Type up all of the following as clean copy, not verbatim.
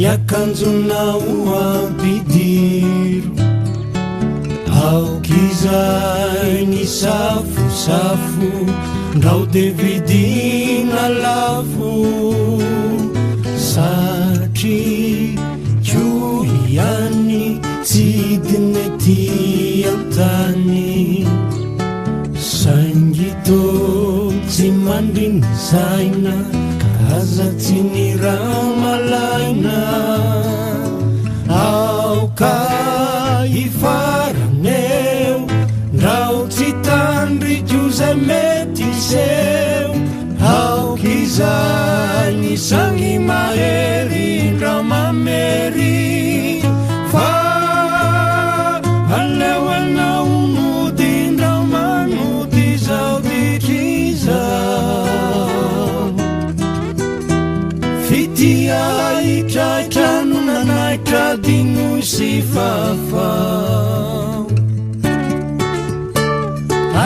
yakanjona oampidiro aokizay ny safosafo ndao de vidina lafo satri ko ihany tsy dinety antany sangito tsy mandriny zaina kaza tsy ny raha malaina aoka ifaraneo ndao tsy tandriko zay mety seo aokizay ny sangy mahery ndra mamery fa aleo anao mody ndra manody zao ditrizao fitia itraitrano nanaitra dino sy fafao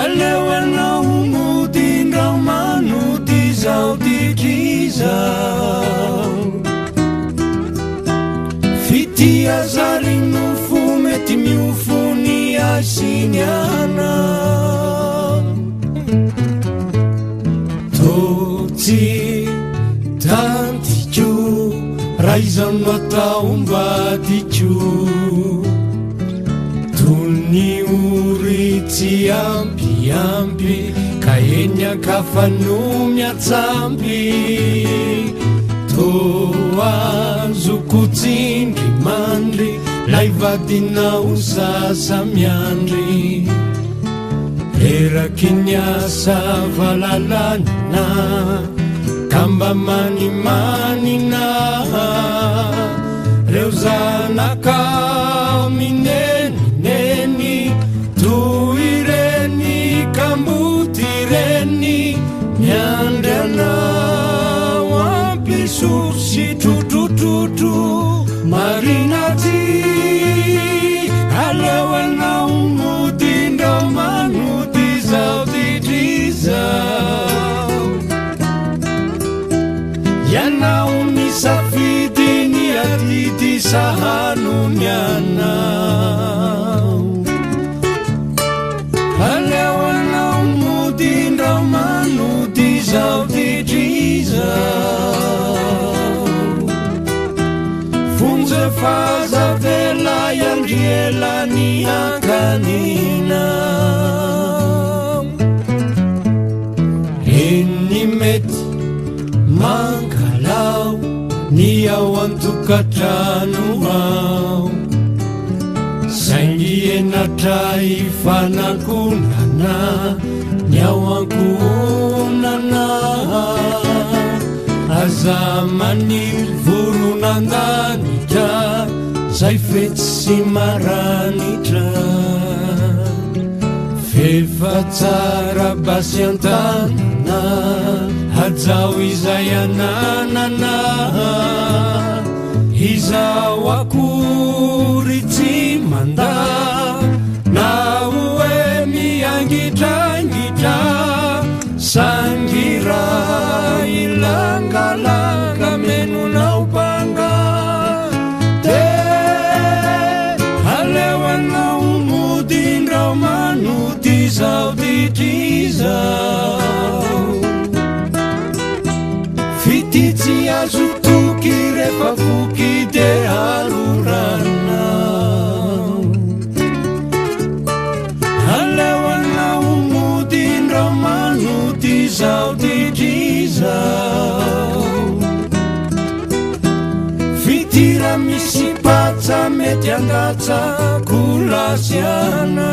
aleo anao mody ndra manody zao ditrizao fitia zarino fo mety miofony asiniana totsy tantiko raha izano atao mbadiko tony ory tsy ampiampy ka eny akafano miatsampy toazoko tsindry mandry lay vadinao sasa miandry eraky ny asa valalanina kamba manimanina reo zanaka minenineny toy reny kamboty reny miandry anao ampiso sy trotrotrotro marinaty aleo anao mody ndra manody zao ditrizao yanao misafidy ny atidy sahanony anao aleo anao mody ndra manody zao ditrizao funze fazavela yandrielany ankanina eny mety mangalao ny ao antokatrano ao saingy enatra ifanankonana ny ao ankonana aza maniry voronandanitra zay fetsy sy maranitra fefa tsara basy antanana hajao izay ananana izao akory tsy manda na hoe miangitrangitra sangira ilangalanga menonao panga te aleo anao mody ndra manody zao ditrizao fititsy azo toky rehefa voky de arorana aleo anao mody ndra manody zao ditrizao fitira misy patsa mety andatsako lasiana